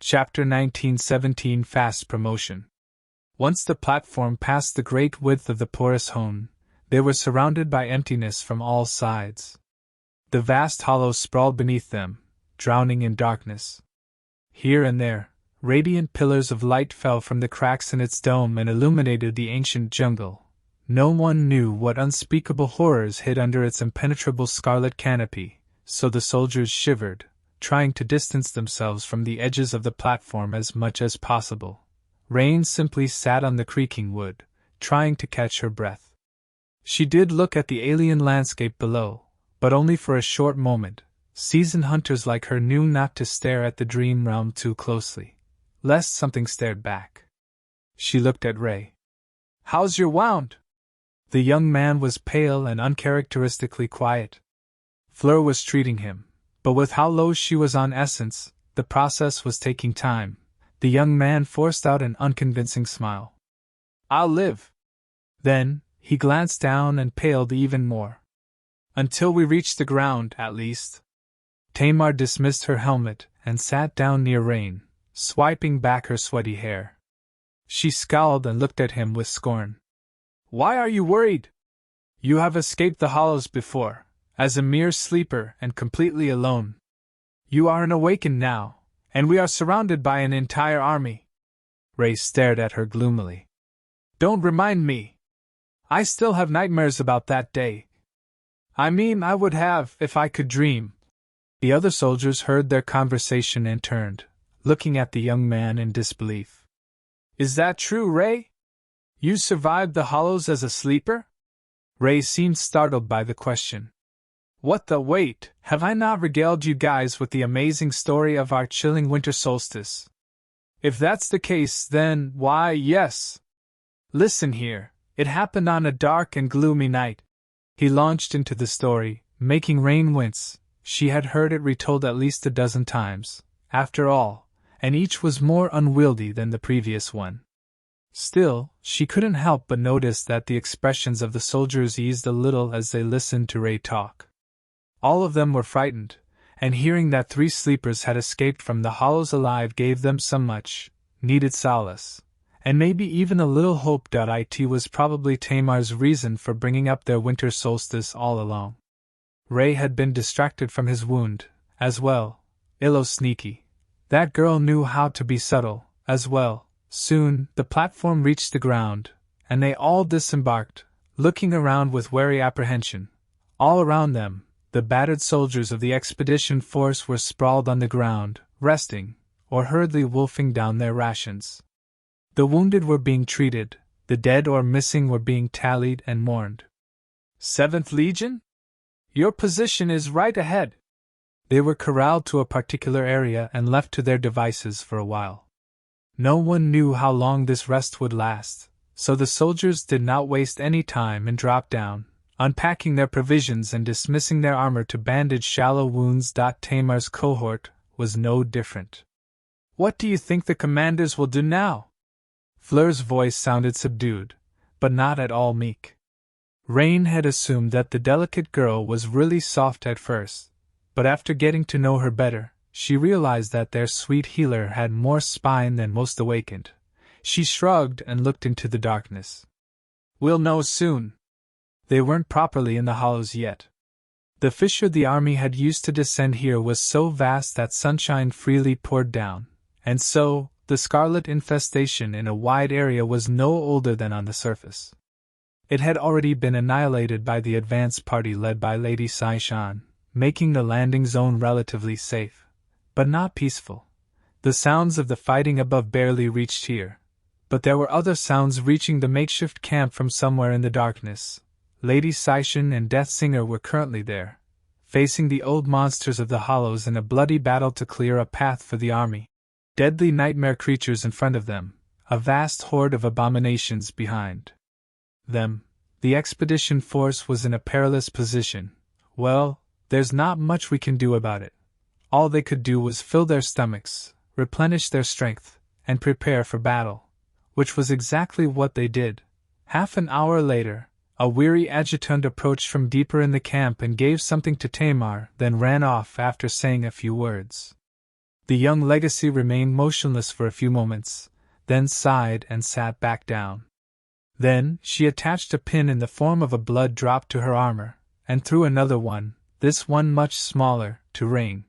Chapter 1917 Fast Promotion. Once the platform passed the great width of the porous Hone, they were surrounded by emptiness from all sides. The vast hollows sprawled beneath them, drowning in darkness. Here and there, radiant pillars of light fell from the cracks in its dome and illuminated the ancient jungle. No one knew what unspeakable horrors hid under its impenetrable scarlet canopy, so the soldiers shivered, trying to distance themselves from the edges of the platform as much as possible. Rain simply sat on the creaking wood, trying to catch her breath. She did look at the alien landscape below, but only for a short moment. Seasoned hunters like her knew not to stare at the dream realm too closely, lest something stared back. She looked at Ray. "How's your wound?" The young man was pale and uncharacteristically quiet. Fleur was treating him, but with how low she was on essence, the process was taking time. The young man forced out an unconvincing smile. "I'll live." Then, he glanced down and paled even more. "Until we reach the ground, at least." Tamar dismissed her helmet and sat down near Rain, swiping back her sweaty hair. She scowled and looked at him with scorn. "Why are you worried? You have escaped the hollows before, as a mere sleeper and completely alone. You are an awakened now, and we are surrounded by an entire army." Ray stared at her gloomily. "Don't remind me. I still have nightmares about that day. I mean, I would have if I could dream." The other soldiers heard their conversation and turned, looking at the young man in disbelief. "Is that true, Ray? You survived the hollows as a sleeper?" Ray seemed startled by the question. "What the wait, have I not regaled you guys with the amazing story of our chilling winter solstice? If that's the case, then, why, yes. Listen here, it happened on a dark and gloomy night." He launched into the story, making Rain wince. She had heard it retold at least a dozen times, after all, and each was more unwieldy than the previous one. Still, she couldn't help but notice that the expressions of the soldiers eased a little as they listened to Ray talk. All of them were frightened, and hearing that 3 sleepers had escaped from the hollows alive gave them some much-needed solace, and maybe even a little hope. It was probably Tamar's reason for bringing up their winter solstice all along. Ray had been distracted from his wound, as well. Illo sneaky. That girl knew how to be subtle, as well. Soon, the platform reached the ground, and they all disembarked, looking around with wary apprehension. All around them, the battered soldiers of the expedition force were sprawled on the ground, resting, or hurriedly wolfing down their rations. The wounded were being treated, the dead or missing were being tallied and mourned. "7th Legion? Your position is right ahead." They were corralled to a particular area and left to their devices for a while. No one knew how long this rest would last, so the soldiers did not waste any time and dropped down, unpacking their provisions and dismissing their armor to bandage shallow wounds. Tamar's cohort was no different. "What do you think the commanders will do now?" Fleur's voice sounded subdued, but not at all meek. Rain had assumed that the delicate girl was really soft at first, but after getting to know her better, she realized that their sweet healer had more spine than most awakened. She shrugged and looked into the darkness. "We'll know soon." They weren't properly in the hollows yet. The fissure the army had used to descend here was so vast that sunshine freely poured down, and so, the scarlet infestation in a wide area was no older than on the surface. It had already been annihilated by the advance party led by Lady Saishan, making the landing zone relatively safe, but not peaceful. The sounds of the fighting above barely reached here, but there were other sounds reaching the makeshift camp from somewhere in the darkness. Lady Saishan and Death Singer were currently there, facing the old monsters of the hollows in a bloody battle to clear a path for the army. Deadly nightmare creatures in front of them, a vast horde of abominations behind them. The expedition force was in a perilous position. Well, there's not much we can do about it. All they could do was fill their stomachs, replenish their strength, and prepare for battle, which was exactly what they did. Half an hour later, a weary adjutant approached from deeper in the camp and gave something to Tamar, then ran off after saying a few words. The young legacy remained motionless for a few moments, then sighed and sat back down. Then, she attached a pin in the form of a blood drop to her armor, and threw another one, this one much smaller, to Rain.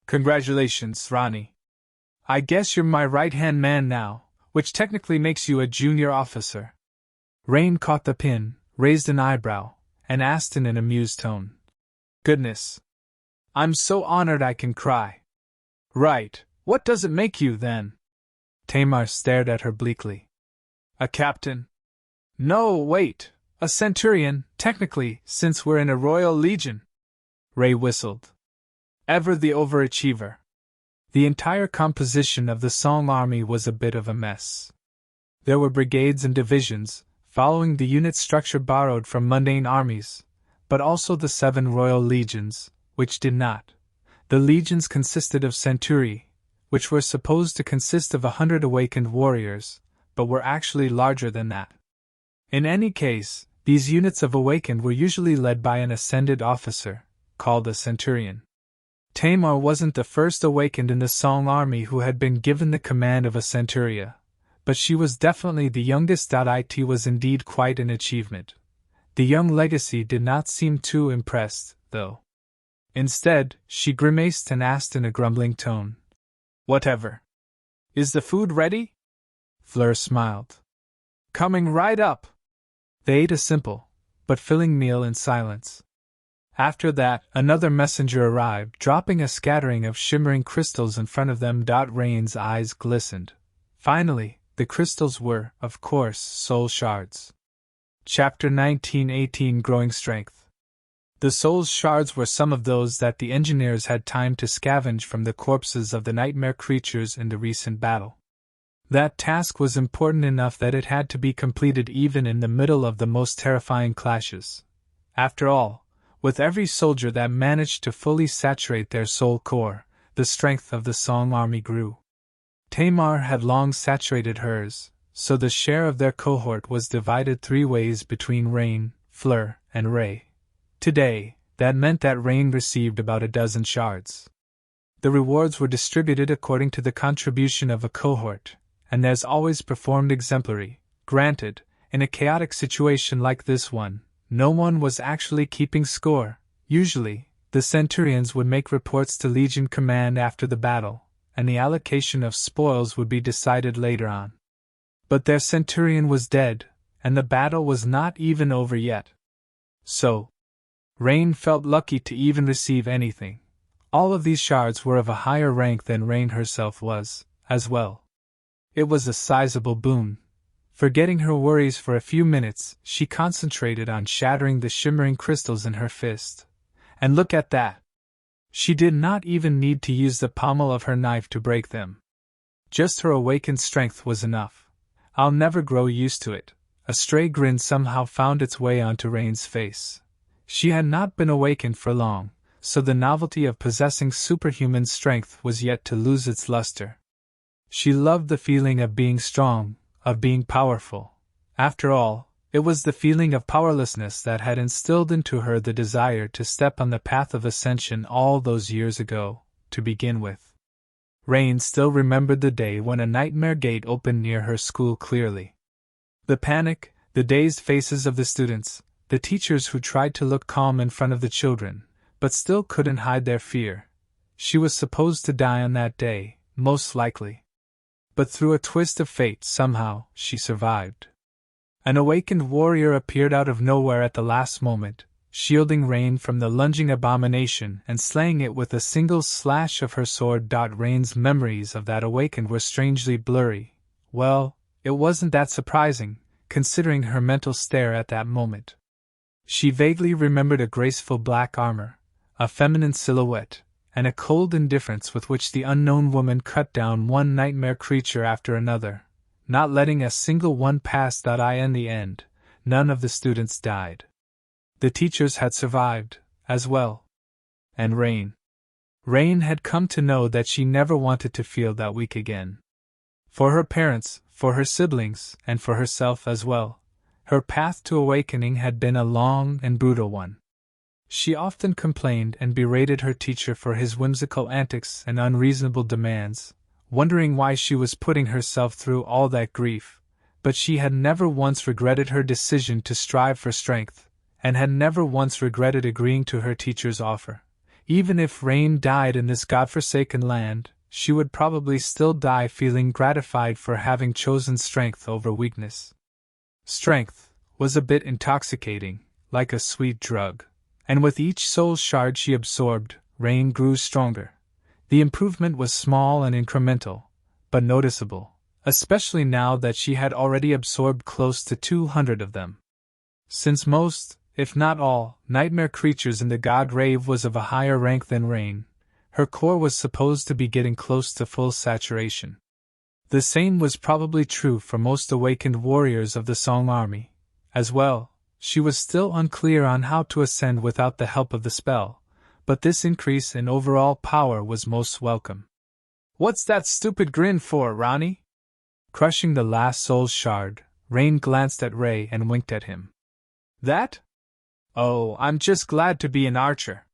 Congratulations, Ronnie. I guess you're my right-hand man now, which technically makes you a junior officer. Rain caught the pin, raised an eyebrow, and asked in an amused tone. Goodness. I'm so honored I can cry. Right, what does it make you, then? Tamar stared at her bleakly. A captain? No, wait, a centurion, technically, since we're in a royal legion. Ray whistled. Ever the overachiever. The entire composition of the Song Army was a bit of a mess. There were brigades and divisions, following the unit structure borrowed from mundane armies, but also the 7 royal legions, which did not. The legions consisted of centuri, which were supposed to consist of 100 awakened warriors, but were actually larger than that. In any case, these units of awakened were usually led by an ascended officer, called a centurion. Tamar wasn't the first awakened in the Song Army who had been given the command of a centuria, but she was definitely the youngest. It was indeed quite an achievement. The young legacy did not seem too impressed, though. Instead, she grimaced and asked in a grumbling tone, Whatever. Is the food ready? Fleur smiled. Coming right up. They ate a simple, but filling meal in silence. After that, another messenger arrived, dropping a scattering of shimmering crystals in front of them. Rain's eyes glistened. Finally, the crystals were, of course, soul shards. Chapter 19:18 Growing Strength. The soul shards were some of those that the engineers had time to scavenge from the corpses of the nightmare creatures in the recent battle. That task was important enough that it had to be completed even in the middle of the most terrifying clashes. After all, with every soldier that managed to fully saturate their soul core, the strength of the Song Army grew. Tamar had long saturated hers, so the share of their cohort was divided 3 ways between Rain, Fleur, and Ray. Today, that meant that Rain received about a dozen shards. The rewards were distributed according to the contribution of a cohort, and theirs always performed exemplary. Granted, in a chaotic situation like this one, no one was actually keeping score. Usually, the centurions would make reports to Legion Command after the battle, and the allocation of spoils would be decided later on. But their centurion was dead, and the battle was not even over yet. So, Rain felt lucky to even receive anything. All of these shards were of a higher rank than Rain herself was, as well. It was a sizable boon. Forgetting her worries for a few minutes, she concentrated on shattering the shimmering crystals in her fist. And look at that! She did not even need to use the pommel of her knife to break them. Just her awakened strength was enough. I'll never grow used to it. A stray grin somehow found its way onto Rain's face. She had not been awakened for long, so the novelty of possessing superhuman strength was yet to lose its luster. She loved the feeling of being strong, of being powerful. After all, it was the feeling of powerlessness that had instilled into her the desire to step on the path of ascension all those years ago, to begin with. Rain still remembered the day when a nightmare gate opened near her school clearly. The panic, the dazed faces of the students, the teachers who tried to look calm in front of the children, but still couldn't hide their fear. She was supposed to die on that day, most likely. But through a twist of fate, somehow, she survived. An awakened warrior appeared out of nowhere at the last moment, shielding Rain from the lunging abomination and slaying it with a single slash of her sword. Rain's memories of that awakened were strangely blurry. Well, it wasn't that surprising, considering her mental stare at that moment. She vaguely remembered a graceful black armor, a feminine silhouette, and a cold indifference with which the unknown woman cut down one nightmare creature after another, not letting a single one pass. In the end, none of the students died. The teachers had survived, as well. And Rain. Rain had come to know that she never wanted to feel that weak again. For her parents, for her siblings, and for herself as well, her path to awakening had been a long and brutal one. She often complained and berated her teacher for his whimsical antics and unreasonable demands, wondering why she was putting herself through all that grief, but she had never once regretted her decision to strive for strength, and had never once regretted agreeing to her teacher's offer. Even if Rain died in this godforsaken land, she would probably still die feeling gratified for having chosen strength over weakness. Strength was a bit intoxicating, like a sweet drug, and with each soul shard she absorbed, Rain grew stronger. The improvement was small and incremental, but noticeable, especially now that she had already absorbed close to 200 of them. Since most, if not all, nightmare creatures in the god rave was of a higher rank than Rain, her core was supposed to be getting close to full saturation. The same was probably true for most awakened warriors of the Song army. As well, she was still unclear on how to ascend without the help of the spell, but this increase in overall power was most welcome. "What's that stupid grin for, Ronnie?" Crushing the last soul shard, Rain glanced at Ray and winked at him. "That? Oh, I'm just glad to be an archer.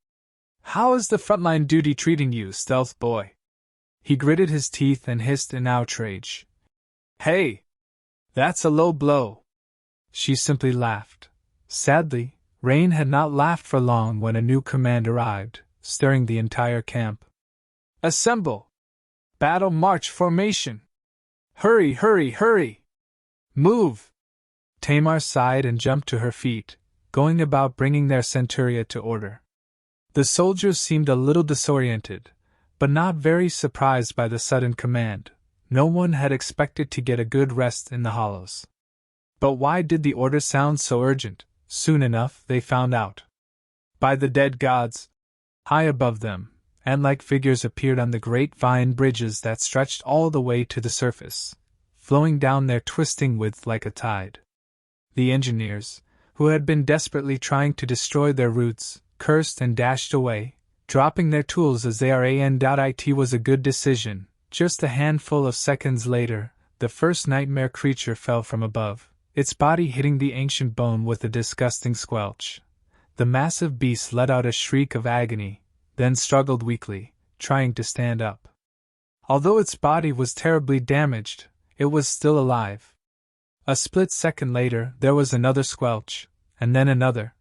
How is the frontline duty treating you, stealth boy?" He gritted his teeth and hissed in outrage. "Hey! That's a low blow." She simply laughed. Sadly, Rain had not laughed for long when a new command arrived, stirring the entire camp. "Assemble! Battle march formation! Hurry, hurry, hurry! Move!" Tamar sighed and jumped to her feet, going about bringing their centuria to order. The soldiers seemed a little disoriented, but not very surprised by the sudden command. No one had expected to get a good rest in the hollows. But why did the order sound so urgent? Soon enough, they found out. By the dead gods! High above them, ant-like figures appeared on the great vine bridges that stretched all the way to the surface, flowing down their twisting width like a tide. The engineers, who had been desperately trying to destroy their roots, cursed and dashed away, dropping their tools as they ran. It was a good decision. Just a handful of seconds later, the first nightmare creature fell from above, its body hitting the ancient bone with a disgusting squelch. The massive beast let out a shriek of agony, then struggled weakly, trying to stand up. Although its body was terribly damaged, it was still alive. A split second later, there was another squelch, and then another.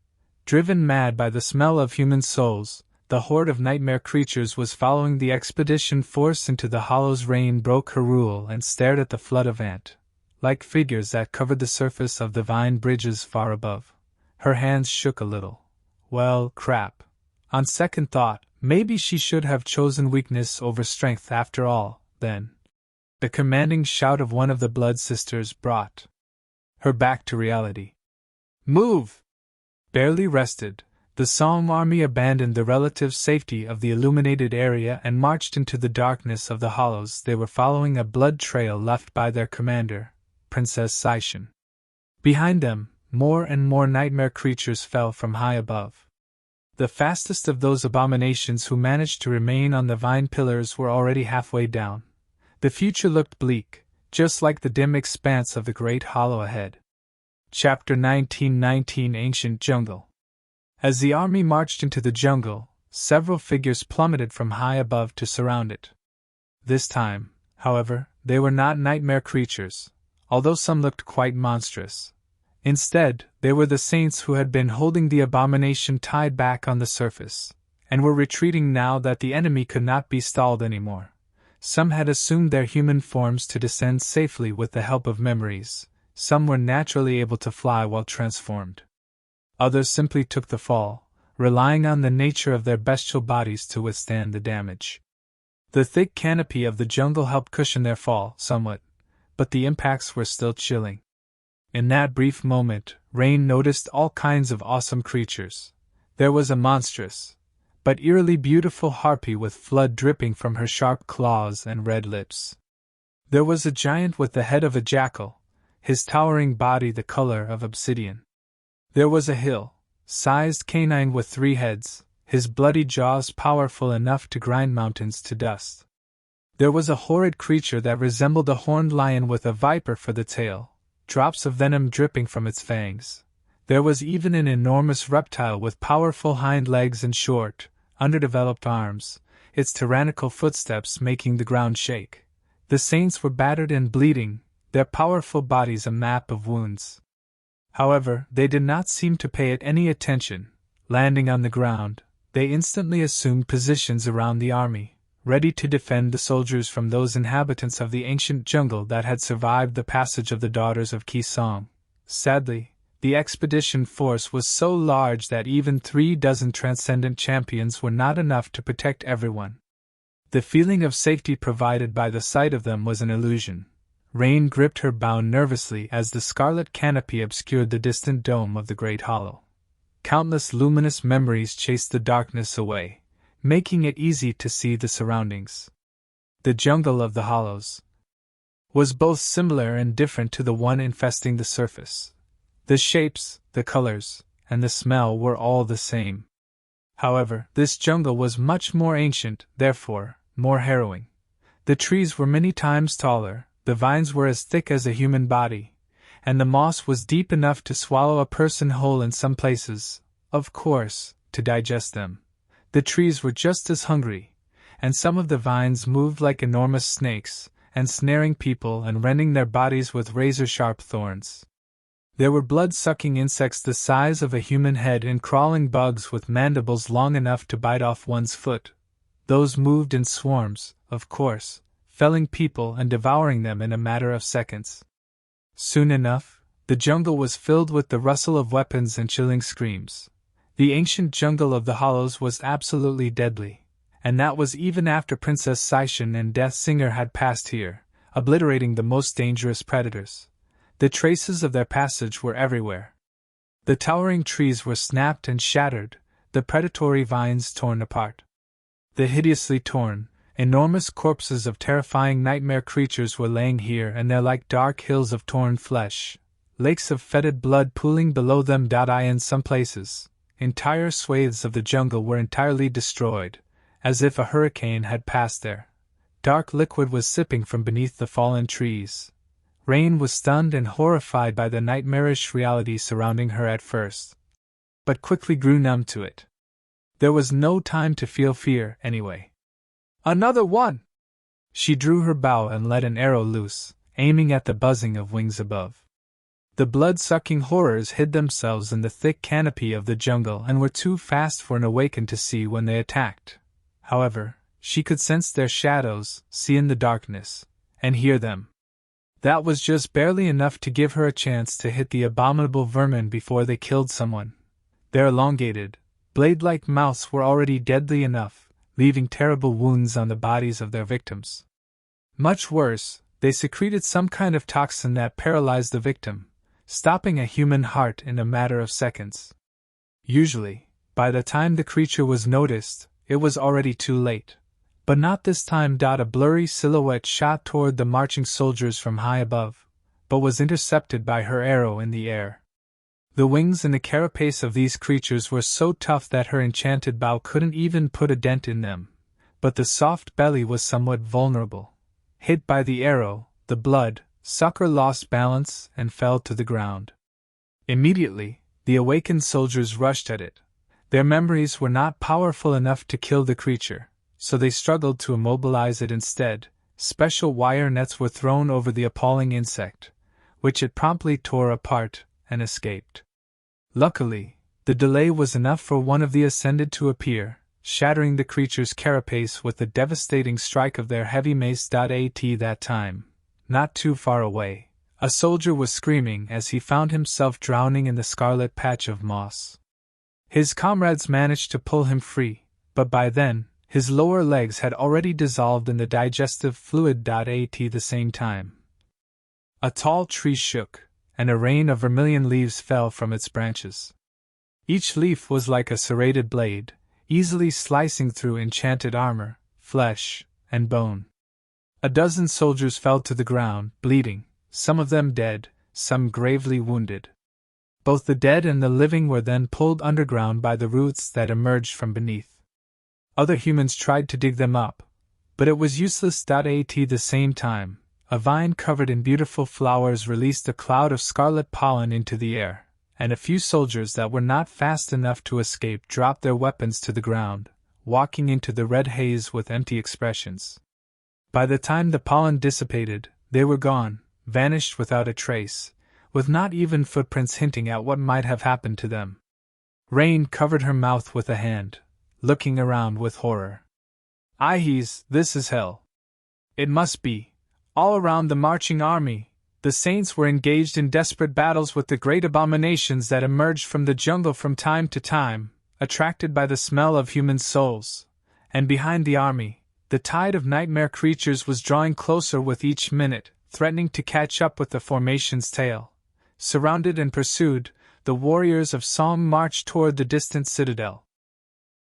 Driven mad by the smell of human souls, the horde of nightmare creatures was following the expedition force into the hollows. Rain broke her rule and stared at the flood of ant-like figures that covered the surface of the vine bridges far above. Her hands shook a little. Well, crap. On second thought, maybe she should have chosen weakness over strength after all, then. The commanding shout of one of the Blood Sisters brought her back to reality. "Move!" Barely rested, the Song army abandoned the relative safety of the illuminated area and marched into the darkness of the hollows. They were following a blood trail left by their commander, Princess Saishin. Behind them, more and more nightmare creatures fell from high above. The fastest of those abominations who managed to remain on the vine pillars were already halfway down. The future looked bleak, just like the dim expanse of the great hollow ahead. Chapter 1919 Ancient Jungle. As the army marched into the jungle, several figures plummeted from high above to surround it. This time, however, they were not nightmare creatures, although some looked quite monstrous. Instead, they were the saints who had been holding the abomination tied back on the surface, and were retreating now that the enemy could not be stalled anymore. Some had assumed their human forms to descend safely with the help of memories. Some were naturally able to fly while transformed. Others simply took the fall, relying on the nature of their bestial bodies to withstand the damage. The thick canopy of the jungle helped cushion their fall somewhat, but the impacts were still chilling. In that brief moment, Rain noticed all kinds of awesome creatures. There was a monstrous, but eerily beautiful harpy with blood dripping from her sharp claws and red lips. There was a giant with the head of a jackal, his towering body the color of obsidian. There was a hill-sized canine with 3 heads, his bloody jaws powerful enough to grind mountains to dust. There was a horrid creature that resembled a horned lion with a viper for the tail, drops of venom dripping from its fangs. There was even an enormous reptile with powerful hind legs and short, underdeveloped arms, its tyrannical footsteps making the ground shake. The saints were battered and bleeding, their powerful bodies a map of wounds. However, they did not seem to pay it any attention. Landing on the ground, they instantly assumed positions around the army, ready to defend the soldiers from those inhabitants of the ancient jungle that had survived the passage of the daughters of Kisong. Sadly, the expedition force was so large that even 36 transcendent champions were not enough to protect everyone. The feeling of safety provided by the sight of them was an illusion. Rain gripped her bow nervously as the scarlet canopy obscured the distant dome of the great hollow. Countless luminous memories chased the darkness away, making it easy to see the surroundings. The jungle of the hollows was both similar and different to the one infesting the surface. The shapes, the colors, and the smell were all the same. However, this jungle was much more ancient, therefore, more harrowing. The trees were many times taller, the vines were as thick as a human body, and the moss was deep enough to swallow a person whole in some places, of course, to digest them. The trees were just as hungry, and some of the vines moved like enormous snakes, ensnaring people and rending their bodies with razor-sharp thorns. There were blood-sucking insects the size of a human head and crawling bugs with mandibles long enough to bite off one's foot. Those moved in swarms, of course, felling people and devouring them in a matter of seconds. Soon enough, the jungle was filled with the rustle of weapons and chilling screams. The ancient jungle of the hollows was absolutely deadly, and that was even after Princess Saishin and Death Singer had passed here, obliterating the most dangerous predators. The traces of their passage were everywhere. The towering trees were snapped and shattered, the predatory vines torn apart. The hideously torn, enormous corpses of terrifying nightmare creatures were laying here and there like dark hills of torn flesh, lakes of fetid blood pooling below them. In some places, entire swathes of the jungle were entirely destroyed, as if a hurricane had passed there. Dark liquid was sipping from beneath the fallen trees. Rain was stunned and horrified by the nightmarish reality surrounding her at first, but quickly grew numb to it. There was no time to feel fear, anyway. Another one! She drew her bow and let an arrow loose, aiming at the buzzing of wings above. The blood-sucking horrors hid themselves in the thick canopy of the jungle and were too fast for an awakened to see when they attacked. However, she could sense their shadows, see in the darkness, and hear them. That was just barely enough to give her a chance to hit the abominable vermin before they killed someone. Their elongated, blade-like mouths were already deadly enough, leaving terrible wounds on the bodies of their victims. Much worse, they secreted some kind of toxin that paralyzed the victim, stopping a human heart in a matter of seconds. Usually, by the time the creature was noticed, it was already too late. But not this time. A blurry silhouette shot toward the marching soldiers from high above, but was intercepted by her arrow in the air. The wings and the carapace of these creatures were so tough that her enchanted bow couldn't even put a dent in them, but the soft belly was somewhat vulnerable. Hit by the arrow, the blood sucker lost balance and fell to the ground. Immediately, the awakened soldiers rushed at it. Their memories were not powerful enough to kill the creature, so they struggled to immobilize it instead. Special wire nets were thrown over the appalling insect, which it promptly tore apart and escaped. Luckily, the delay was enough for one of the ascended to appear, shattering the creature's carapace with the devastating strike of their heavy mace. At that time, not too far away, a soldier was screaming as he found himself drowning in the scarlet patch of moss. His comrades managed to pull him free, but by then, his lower legs had already dissolved in the digestive fluid. At the same time, a tall tree shook, and a rain of vermilion leaves fell from its branches. Each leaf was like a serrated blade, easily slicing through enchanted armor, flesh, and bone. A dozen soldiers fell to the ground, bleeding, some of them dead, some gravely wounded. Both the dead and the living were then pulled underground by the roots that emerged from beneath. Other humans tried to dig them up, but it was useless. At the same time, a vine covered in beautiful flowers released a cloud of scarlet pollen into the air, and a few soldiers that were not fast enough to escape dropped their weapons to the ground, walking into the red haze with empty expressions. By the time the pollen dissipated, they were gone, vanished without a trace, with not even footprints hinting at what might have happened to them. Rain covered her mouth with a hand, looking around with horror. Ahies, this is hell. It must be. All around the marching army, the saints were engaged in desperate battles with the great abominations that emerged from the jungle from time to time, attracted by the smell of human souls. And behind the army, the tide of nightmare creatures was drawing closer with each minute, threatening to catch up with the formation's tail. Surrounded and pursued, the warriors of Somme marched toward the distant citadel,